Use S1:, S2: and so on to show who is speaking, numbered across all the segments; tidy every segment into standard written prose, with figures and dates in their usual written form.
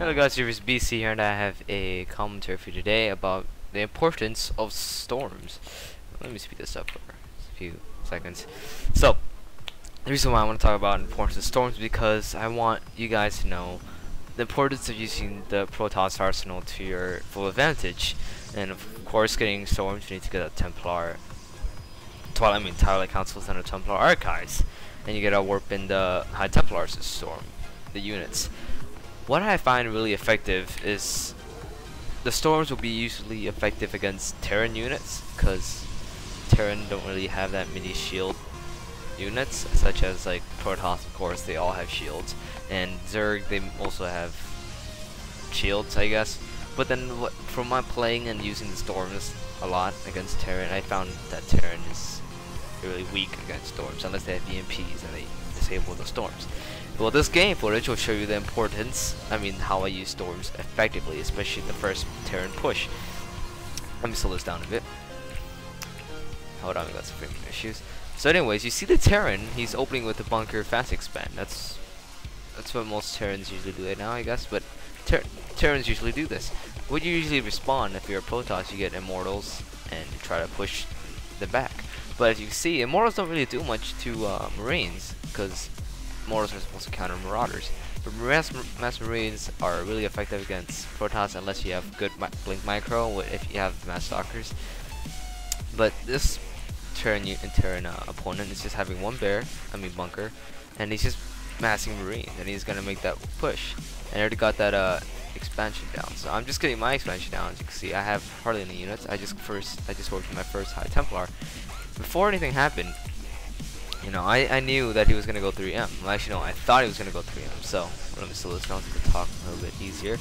S1: Hello guys, here is BC here, and I have a commentary for you today about the importance of storms. Let me speed this up for a few seconds. So, the reason why I want to talk about the importance of storms is because I want you guys to know the importance of using the Protoss arsenal to your full advantage. And of course, getting storms, you need to get a Templar, Twilight Councils and a Templar Archives, and you get a warp in the High Templars to storm the units. What I find really effective is the storms will be usually effective against Terran units, because Terran don't really have that many shield units, such as like Protoss, of course, they all have shields, and Zerg, they also have shields, I guess. But then from my playing and using the storms a lot against Terran, I found that Terran is really weak against storms, unless they have EMPs and they disable the storms. Well, this game footage will show you the importance, how I use storms effectively, especially the first Terran push. Let me slow this down a bit. Hold on, we got some framing issues. So anyways, you see the Terran, he's opening with the bunker fast expand. That's what most Terrans usually do right now, I guess, but Terrans usually do this. What you usually respond if you're a Protoss, you get Immortals and you try to push them back. But as you can see, Immortals don't really do much to Marines, because Immortals are supposed to counter Marauders. But Mass Marines are really effective against Protoss unless you have good Blink Micro, if you have Mass Stalkers. But this Terran opponent is just having one bunker, and he's just massing Marines, and he's gonna make that push. And I already got that expansion down, so I'm just getting my expansion down. As you can see, I have hardly any units. I just worked my first High Templar. Before anything happened, I knew that he was gonna go 3M. Well, actually, no, I thought he was gonna go 3M. So let me slow this down so I can talk a little bit easier.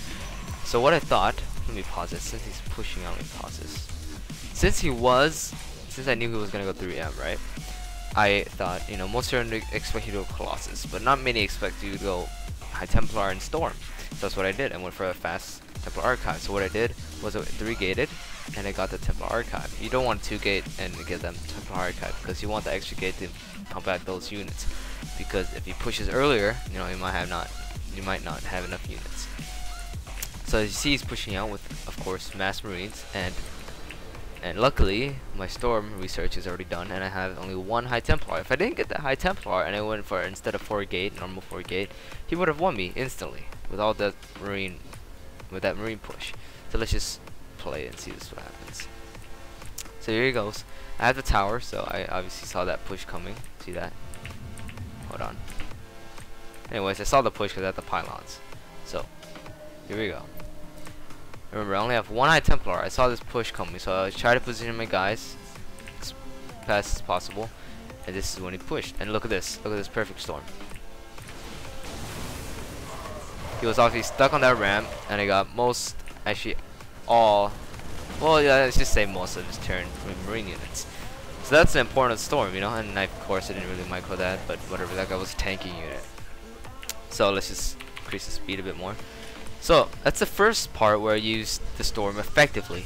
S1: So what I thought, let me pause it. Since he's pushing out, let me pause this. Since I knew he was gonna go 3M, right? I thought, most Terran expect you to go Colossus, but not many expect you to go High Templar and Storm. So that's what I did. I went for a fast Templar Archive. So what I did was a 3-gated, and I got the Templar Archive. You don't want 2-gate and get them Templar Archive, because you want the extra gate to pump back those units. Because if he pushes earlier, you might not have enough units. So as you see, he's pushing out with, of course, Mass Marines, and luckily my Storm research is already done, and I have only one High Templar. If I didn't get the High Templar and I went for instead of 4-gate, normal 4-gate, he would have won me instantly with all that Marine push. So let's just play and see what happens. So here he goes. I have the tower, so I obviously saw that push coming. See that? Hold on. Anyways, I saw the push because I had the pylons. So here we go. Remember, I only have one High Templar. I saw this push coming, so I tried to position my guys as fast as possible. And this is when he pushed. And look at this. Look at this perfect storm. He was obviously stuck on that ramp, and I got let's just say most of his Terran Marine units. So that's the important storm, and of course I didn't really micro that, but whatever, that guy was a tanky unit. So let's just increase the speed a bit more. So that's the first part where I used the storm effectively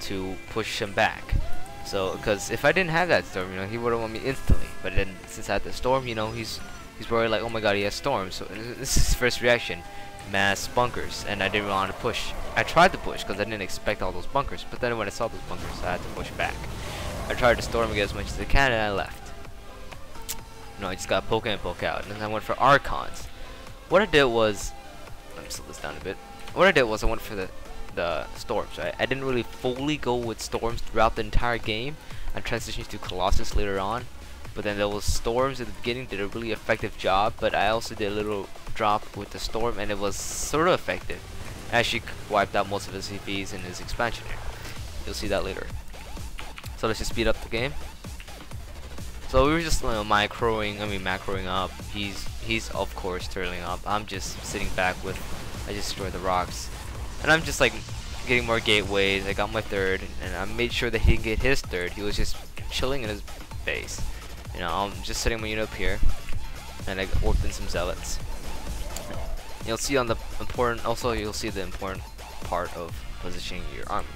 S1: to push him back. So because if I didn't have that storm, he would have won me instantly. But then since I had the storm, he's worried like, oh my god, he has storm. So this is his first reaction. Mass bunkers, and I didn't want to push. I tried to push because I didn't expect all those bunkers, but then when I saw those bunkers, I had to push back. I tried to storm again as much as I can, and I left. I just got poke in and poke out, and then I went for Archons. What I did was, let me slow this down a bit. What I did was I went for the storms. Right? I didn't really fully go with storms throughout the entire game. I transitioned to Colossus later on, but then those storms at the beginning did a really effective job. But I also did a little drop with the storm, and it was sort of effective. Actually wiped out most of his CPs in his expansion here. You'll see that later. So let's just speed up the game. So we were just macroing up. He's of course turtling up. I'm just sitting back with, I just destroyed the rocks, and I'm just like getting more gateways. I got my third, and I made sure that he didn't get his third. He was just chilling in his base. I'm just setting my unit up here, and I warped in some zealots. You'll see the important part of positioning your army.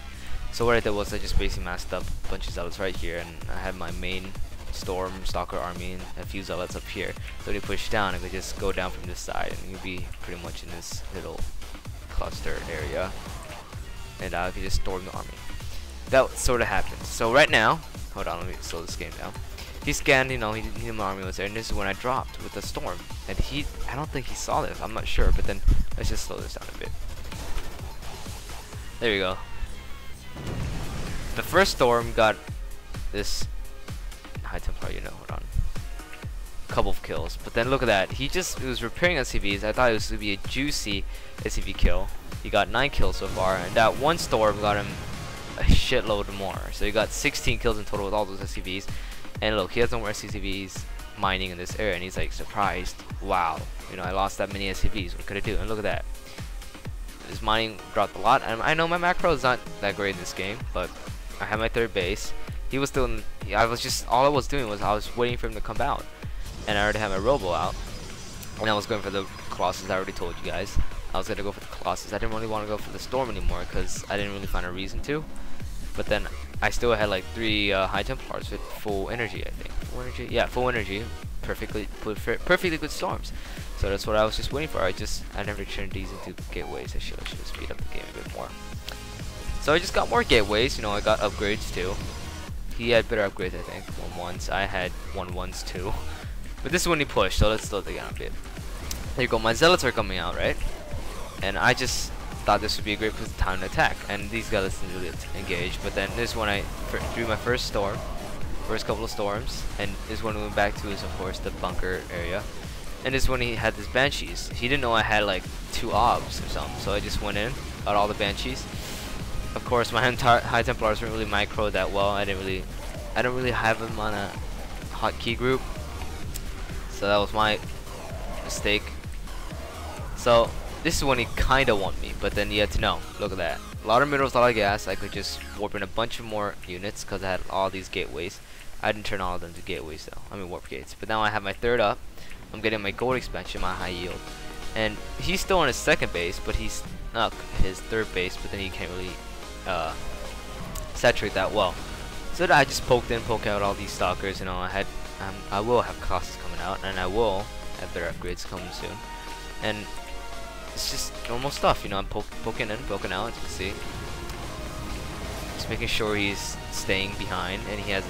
S1: So what I did was I just basically masked up a bunch of zealots right here, and I had my main Storm Stalker army and a few zealots up here. So when you push down, I could just go down from this side, and you'll be pretty much in this little cluster area, and I could just storm the army. That sort of happened. So right now, hold on, let me slow this game down. He scanned, you know, he knew my army was there, and this is when I dropped with the storm. And I don't think he saw this, I'm not sure, but then let's just slow this down a bit. There we go. The first storm got this High Templar, you know, hold on. Couple of kills, but then look at that. He was repairing SCVs. I thought it was going to be a juicy SCV kill. He got 9 kills so far, and that one storm got him a shitload more. So he got 16 kills in total with all those SCVs. And look, he has no more SCVs mining in this area, and he's like surprised. Wow, you know, I lost that many SCVs. What could I do? And look at that. His mining dropped a lot. And I know my macro is not that great in this game, but I have my 3rd base. He was still in. All I was doing was I was waiting for him to come out, and I already had my robo out, and I was going for the Colossus. I already told you guys I was gonna go for the Colossus. I didn't really want to go for the Storm anymore because I didn't really find a reason to. But then I still had like 3 High Templars with full energy. I think full energy. Yeah, full energy. Perfectly good storms. So that's what I was just waiting for. I never turned these into gateways. I should have speed up the game a bit more. So I just got more gateways. You know, I got upgrades too. He had better upgrades, I think. 1-1s. I had 1-1s too. But this is when he pushed, so let's slow it down a bit. There you go, my zealots are coming out, right? And I just thought this would be a great time to attack. And these guys didn't really engage. But then this is when I threw my first storm. First couple of storms. And this is when we went back to is, of course, the bunker area. And this is when he had his Banshees. He didn't know I had like 2 obs or something. So I just went in, got all the Banshees. Of course, my entire High Templars weren't really micro that well. I don't really have them on a hotkey group. So that was my mistake. So this is when he kinda won me, but then you had to know. Look at that. A lot of minerals, a lot of gas. I could just warp in a bunch of more units because I had all these gateways. I didn't turn all of them to gateways though. I mean warp gates. But now I have my 3rd up. I'm getting my gold expansion, my high yield. And he's still on his 2nd base, but he's snuck his 3rd base, but then he can't really saturate that well. So I just poke out all these stalkers. You know, I will have Colossus coming out, and I will have better upgrades coming soon. And it's just normal stuff, you know. I'm poking in, poking out, as you can see. Just making sure he's staying behind, and he has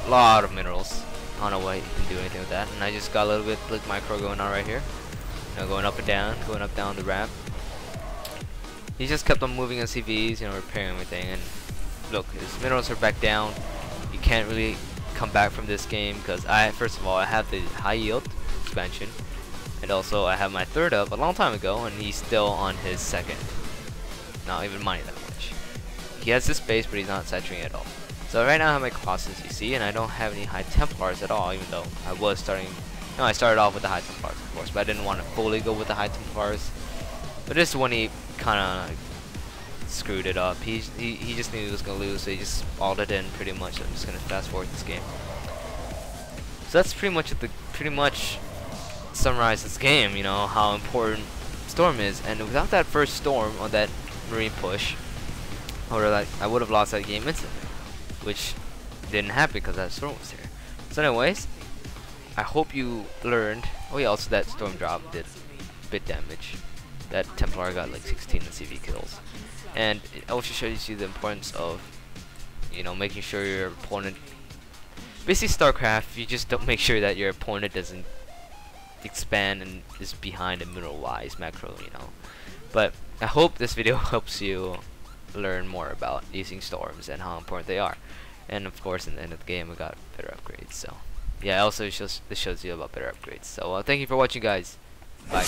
S1: a lot of minerals. I don't know why he can do anything with that. And I just got a little bit like micro going on right here. You know, going up and down, going up down the ramp. He just kept on moving SCVs, you know, repairing everything. And look, his minerals are back down. You can't really come back from this game because first of all, I have the high yield expansion, and also I have my 3rd up a long time ago, and he's still on his 2nd. Not even mining that much. He has this base, but he's not saturating at all. So right now I have my Colossus, you see, and I don't have any High Templars at all, even though I was starting. No, I started off with the High Templars, of course, but I didn't want to fully go with the High Templars. But this is when he kind of screwed it up. He just knew he was gonna lose, so he just balled it in pretty much. I'm just gonna fast forward this game. So that's pretty much summarize this game. You know how important Storm is, and without that first storm on that Marine push, I would have lost that game instantly, which didn't happen because that storm was there. So anyways, I hope you learned. Oh yeah, also that storm drop did bit damage. That Templar got like 16 CV kills. And it also shows you the importance of, you know, making sure your opponent, basically Starcraft, you just don't make sure that your opponent doesn't expand and is behind a mineral wise macro, you know. But I hope this video helps you learn more about using storms and how important they are. And of course, in the end of the game, we got better upgrades. So yeah, also this shows you about better upgrades. So thank you for watching, guys. Bye.